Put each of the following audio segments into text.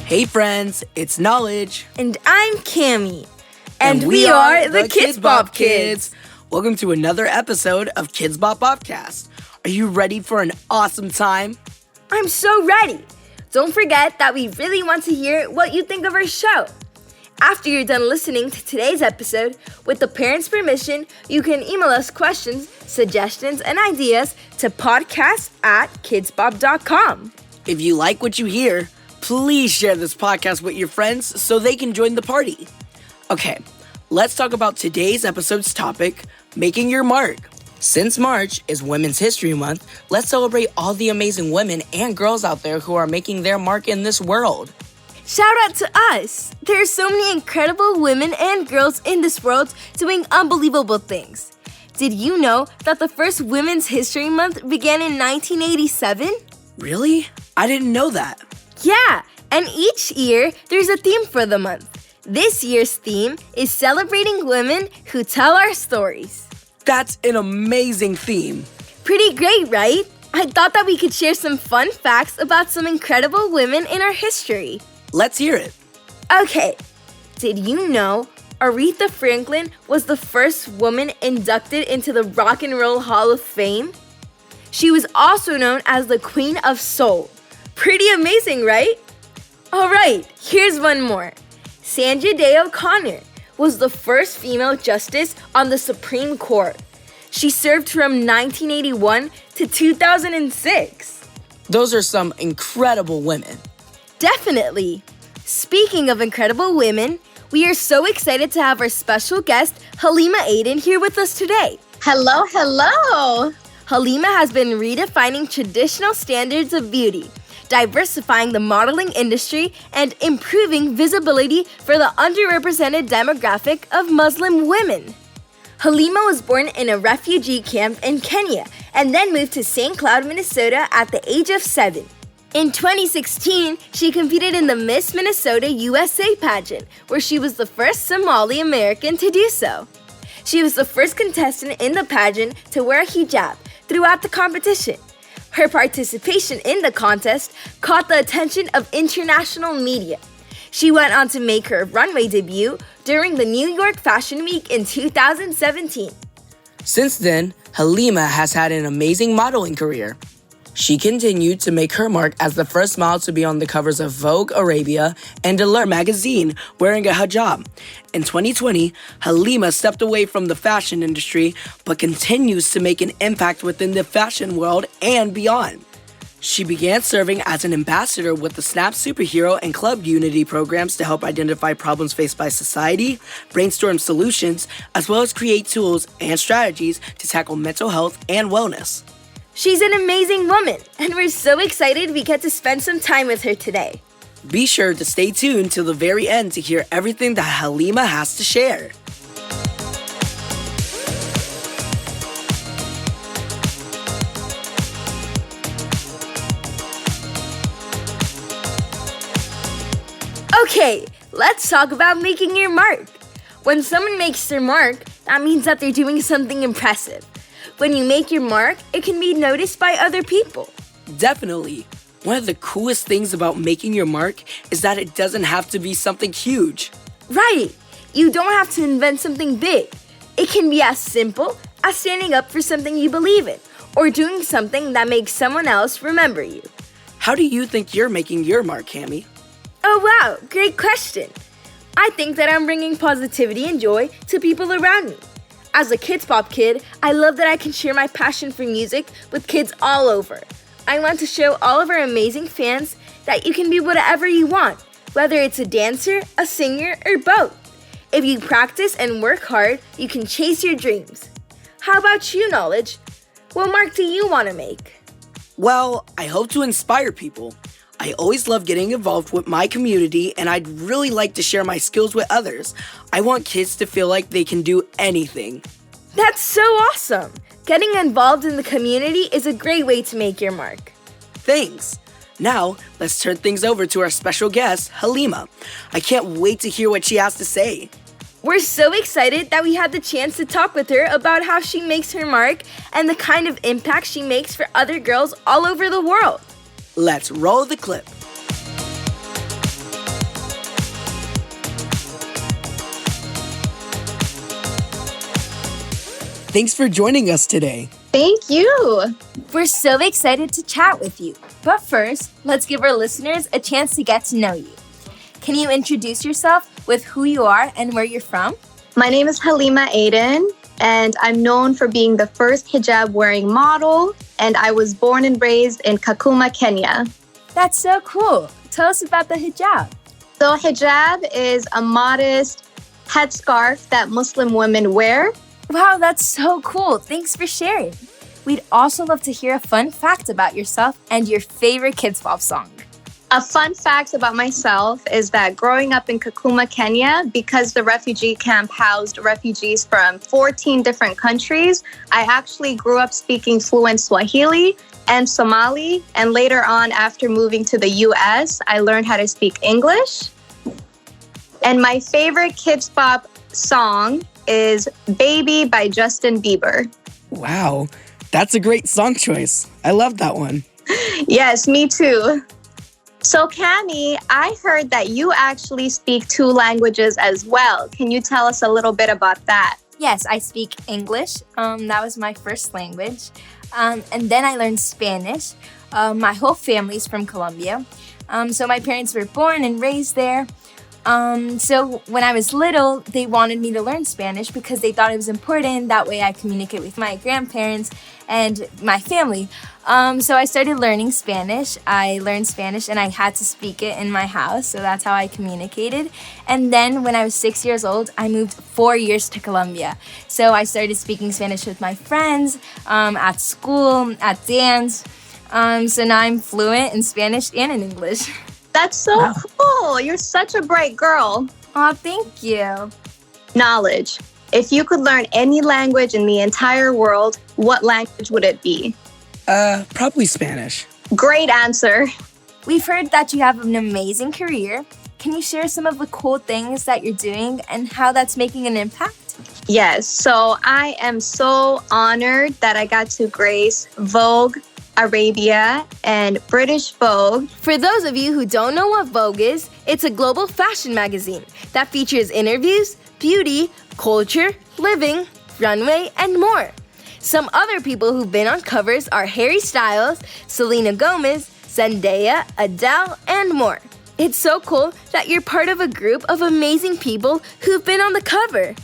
Hey friends, it's Knowledge. And I'm Cami. And we are the KIDZ BOP Kids. Welcome to another episode of KIDZ BOP Bopcast. Are you ready for an awesome time? I'm so ready. Don't forget that we really want to hear what you think of our show. After you're done listening to today's episode, with the parents' permission, you can email us questions, suggestions, and ideas to podcast@kidzbop.com. If you like what you hear, please share this podcast with your friends so they can join the party. Okay, let's talk about today's episode's topic, making your mark. Since March is Women's History Month, let's celebrate all the amazing women and girls out there who are making their mark in this world. Shout out to us! There are so many incredible women and girls in this world doing unbelievable things. Did you know that the first Women's History Month began in 1987? Really? I didn't know that. Yeah, and each year there's a theme for the month. This year's theme is celebrating women who tell our stories. That's an amazing theme. Pretty great, right? I thought that we could share some fun facts about some incredible women in our history. Let's hear it. Okay, did you know Aretha Franklin was the first woman inducted into the Rock and Roll Hall of Fame? She was also known as the Queen of Soul. Pretty amazing, right? All right, here's one more. Sandra Day O'Connor was the first female justice on the Supreme Court. She served from 1981 to 2006. Those are some incredible women. Definitely. Speaking of incredible women, we are so excited to have our special guest, Halima Aden, here with us today. Hello, hello. Halima has been redefining traditional standards of beauty, diversifying the modeling industry, and improving visibility for the underrepresented demographic of Muslim women. Halima was born in a refugee camp in Kenya and then moved to St. Cloud, Minnesota at the age of 7. In 2016, she competed in the Miss Minnesota USA pageant, where she was the first Somali American to do so. She was the first contestant in the pageant to wear a hijab throughout the competition. Her participation in the contest caught the attention of international media. She went on to make her runway debut during the New York Fashion Week in 2017. Since then, Halima has had an amazing modeling career. She continued to make her mark as the first model to be on the covers of Vogue Arabia and Allure magazine wearing a hijab. In 2020, Halima stepped away from the fashion industry but continues to make an impact within the fashion world and beyond. She began serving as an ambassador with the SNAP Superhero and Club Unity programs to help identify problems faced by society, brainstorm solutions, as well as create tools and strategies to tackle mental health and wellness. She's an amazing woman, and we're so excited we get to spend some time with her today. Be sure to stay tuned till the very end to hear everything that Halima has to share. Okay, let's talk about making your mark. When someone makes their mark, that means that they're doing something impressive. When you make your mark, it can be noticed by other people. Definitely. One of the coolest things about making your mark is that it doesn't have to be something huge. Right. You don't have to invent something big. It can be as simple as standing up for something you believe in or doing something that makes someone else remember you. How do you think you're making your mark, Cami? Oh wow, great question. I think that I'm bringing positivity and joy to people around me. As a KIDZ BOP kid, I love that I can share my passion for music with kids all over. I want to show all of our amazing fans that you can be whatever you want, whether it's a dancer, a singer, or both. If you practice and work hard, you can chase your dreams. How about you, Knowledge? What mark do you want to make? Well, I hope to inspire people. I always love getting involved with my community, and I'd really like to share my skills with others. I want kids to feel like they can do anything. That's so awesome! Getting involved in the community is a great way to make your mark. Thanks. Now, let's turn things over to our special guest, Halima. I can't wait to hear what she has to say. We're so excited that we had the chance to talk with her about how she makes her mark and the kind of impact she makes for other girls all over the world. Let's roll the clip. Thanks for joining us today. Thank you. We're so excited to chat with you. But first, let's give our listeners a chance to get to know you. Can you introduce yourself with who you are and where you're from? My name is Halima Aden, and I'm known for being the first hijab-wearing model, and I was born and raised in Kakuma, Kenya. That's so cool. Tell us about the hijab. So hijab is a modest headscarf that Muslim women wear. Wow, that's so cool. Thanks for sharing. We'd also love to hear a fun fact about yourself and your favorite KIDZ BOP song. A fun fact about myself is that growing up in Kakuma, Kenya, because the refugee camp housed refugees from 14 different countries, I actually grew up speaking fluent Swahili and Somali. And later on, after moving to the US, I learned how to speak English. And my favorite KIDZ BOP song is Baby by Justin Bieber. Wow, that's a great song choice. I love that one. Yes, me too. So Cami, I heard that you actually speak 2 languages as well. Can you tell us a little bit about that? Yes, I speak English. That was my first language. And then I learned Spanish. My whole family's from Colombia. So my parents were born and raised there. So when I was little, they wanted me to learn Spanish because they thought it was important. That way I communicate with my grandparents and my family. So I started learning Spanish. I learned Spanish and I had to speak it in my house. So that's how I communicated. And then when I was 6 years old, I moved 4 years to Colombia. So I started speaking Spanish with my friends, at school, at dance. So now I'm fluent in Spanish and in English. That's so cool. You're such a bright girl. Oh, thank you. Knowledge. If you could learn any language in the entire world, what language would it be? Probably Spanish. Great answer. We've heard that you have an amazing career. Can you share some of the cool things that you're doing and how that's making an impact? Yes. So I am so honored that I got to grace Vogue Arabia and British Vogue. For those of you who don't know what Vogue is, it's a global fashion magazine that features interviews, beauty, culture, living, runway, and more. Some other people who've been on covers are Harry Styles, Selena Gomez, Zendaya, Adele, and more. It's so cool that you're part of a group of amazing people who've been on the cover.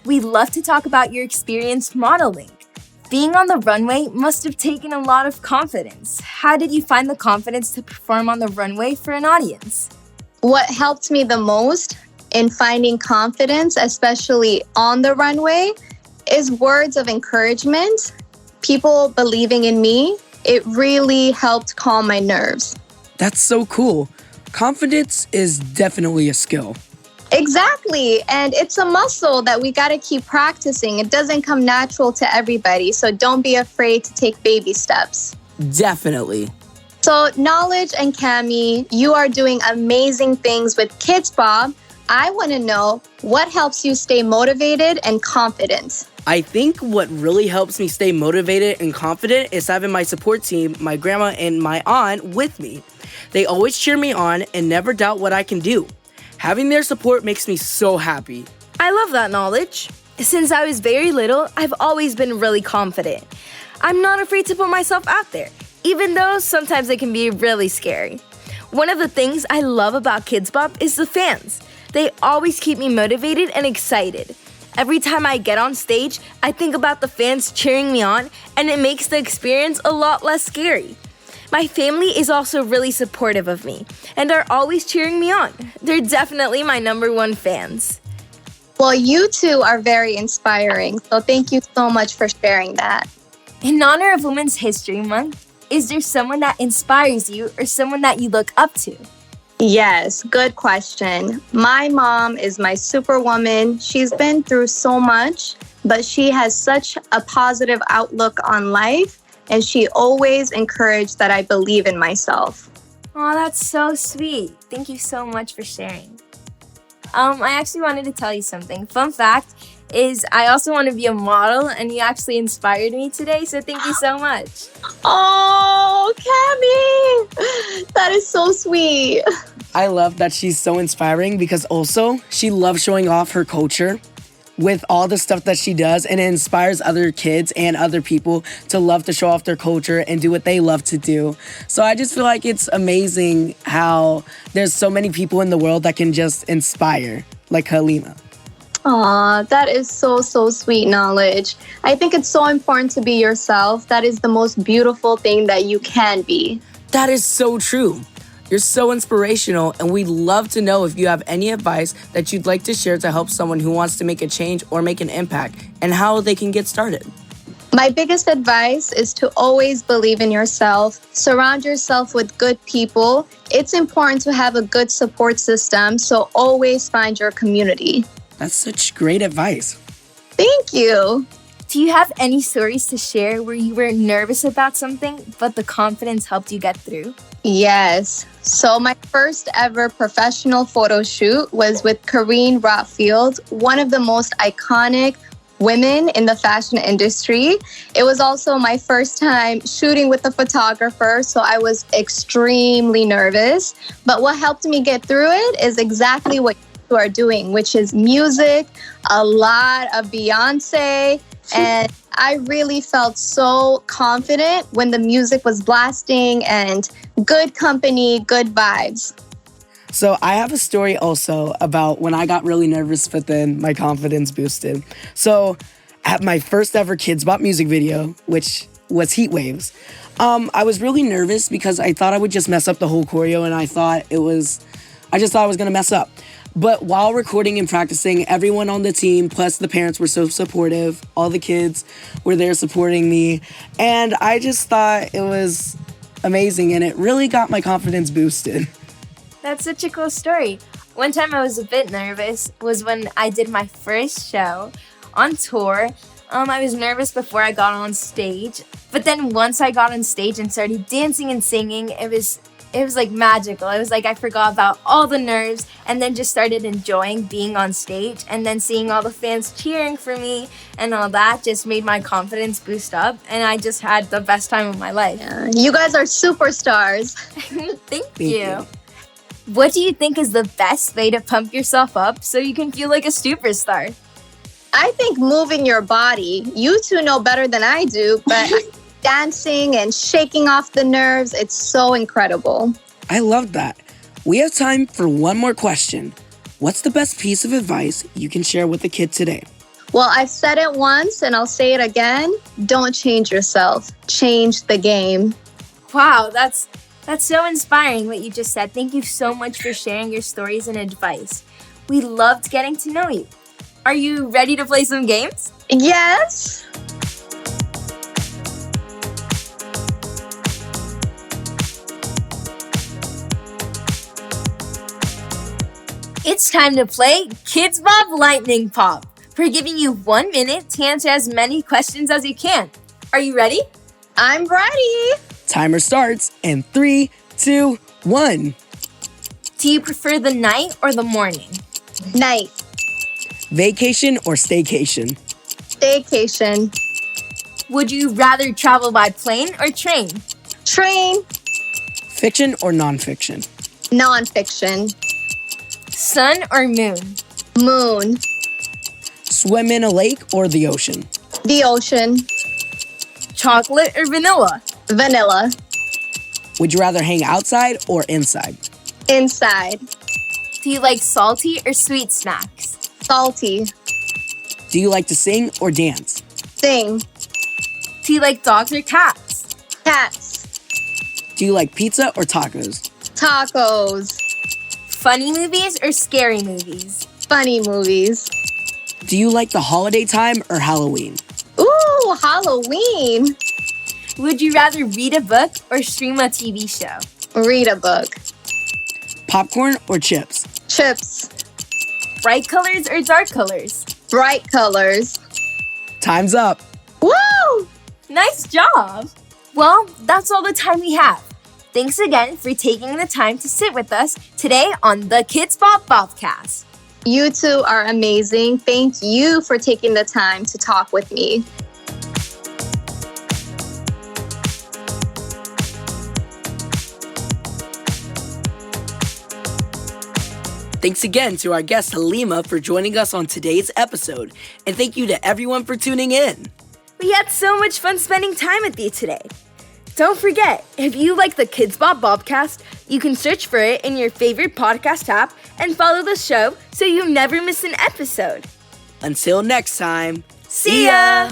We'd love to talk about your experience modeling. Being on the runway must have taken a lot of confidence. How did you find the confidence to perform on the runway for an audience? What helped me the most in finding confidence, especially on the runway, is words of encouragement. People believing in me. It really helped calm my nerves. That's so cool. Confidence is definitely a skill. Exactly. And it's a muscle that we got to keep practicing. It doesn't come natural to everybody. So don't be afraid to take baby steps. Definitely. So Knowledge and Cami, you are doing amazing things with KIDZ BOP. I want to know what helps you stay motivated and confident. I think what really helps me stay motivated and confident is having my support team, my grandma and my aunt with me. They always cheer me on and never doubt what I can do. Having their support makes me so happy. I love that Knowledge. Since I was very little, I've always been really confident. I'm not afraid to put myself out there, even though sometimes it can be really scary. One of the things I love about KIDZ BOP is the fans. They always keep me motivated and excited. Every time I get on stage, I think about the fans cheering me on, and it makes the experience a lot less scary. My family is also really supportive of me and are always cheering me on. They're definitely my #1 fans. Well, you two are very inspiring, so thank you so much for sharing that. In honor of Women's History Month, is there someone that inspires you or someone that you look up to? Yes, good question. My mom is my superwoman. She's been through so much, but she has such a positive outlook on life, and she always encouraged that I believe in myself. Oh, that's so sweet. Thank you so much for sharing. I actually wanted to tell you something. Fun fact is I also want to be a model, and you actually inspired me today, so thank you so much. Oh, Cami! That is so sweet. I love that she's so inspiring because also she loves showing off her culture. with all the stuff that she does, and it inspires other kids and other people to love to show off their culture and do what they love to do. So I just feel like it's amazing how there's so many people in the world that can just inspire, like Halima. Aw, that is so, so sweet knowledge. I think it's so important to be yourself. That is the most beautiful thing that you can be. That is so true. You're so inspirational, and we'd love to know if you have any advice that you'd like to share to help someone who wants to make a change or make an impact, and how they can get started. My biggest advice is to always believe in yourself. Surround yourself with good people. It's important to have a good support system, so always find your community. That's such great advice. Thank you. Do you have any stories to share where you were nervous about something, but the confidence helped you get through? Yes. So my first ever professional photo shoot was with Kareen Rotfield, one of the most iconic women in the fashion industry. It was also my first time shooting with a photographer, so I was extremely nervous. But what helped me get through it is exactly what you are doing, which is music, a lot of Beyonce, and I really felt so confident when the music was blasting and good company, good vibes. So I have a story also about when I got really nervous, but then my confidence boosted. So at my first ever KIDZ BOP music video, which was Heat Waves, I was really nervous because I thought I would just mess up the whole choreo, and I just thought I was gonna mess up. But while recording and practicing, everyone on the team, plus the parents, were so supportive. All the kids were there supporting me. And I just thought it was amazing, and it really got my confidence boosted. That's such a cool story. One time I was a bit nervous was when I did my first show on tour. I was nervous before I got on stage. But then once I got on stage and started dancing and singing, it was like magical. It was like I forgot about all the nerves and then just started enjoying being on stage, and then seeing all the fans cheering for me and all that just made my confidence boost up, and I just had the best time of my life. Yeah, you guys are superstars. Thank you. What do you think is the best way to pump yourself up so you can feel like a superstar? I think moving your body. You two know better than I do, but dancing and shaking off the nerves, it's so incredible. I love that. We have time for one more question. What's the best piece of advice you can share with the kid today? Well, I've said it once and I'll say it again. Don't change yourself. Change the game. Wow, that's so inspiring what you just said. Thank you so much for sharing your stories and advice. We loved getting to know you. Are you ready to play some games? Yes. It's time to play KIDZ BOP Lightning POP. We're giving you 1 minute to answer as many questions as you can. Are you ready? I'm ready. Timer starts in 3, 2, 1. Do you prefer the night or the morning? Night. Vacation or staycation? Staycation. Would you rather travel by plane or train? Train. Fiction or nonfiction? Nonfiction. Sun or moon? Moon. Swim in a lake or the ocean? The ocean. Chocolate or vanilla? Vanilla. Would you rather hang outside or inside? Inside. Do you like salty or sweet snacks? Salty. Do you like to sing or dance? Sing. Do you like dogs or cats? Cats. Do you like pizza or tacos? Tacos. Funny movies or scary movies? Funny movies. Do you like the holiday time or Halloween? Ooh, Halloween. Would you rather read a book or stream a TV show? Read a book. Popcorn or chips? Chips. Bright colors or dark colors? Bright colors. Time's up. Woo! Nice job! Well, that's all the time we have. Thanks again for taking the time to sit with us today on the KIDZ BOP Bopcast. You two are amazing. Thank you for taking the time to talk with me. Thanks again to our guest Halima for joining us on today's episode. And thank you to everyone for tuning in. We had so much fun spending time with you today. Don't forget, if you like the KIDZ BOP Bopcast, you can search for it in your favorite podcast app and follow the show so you never miss an episode. Until next time, See ya!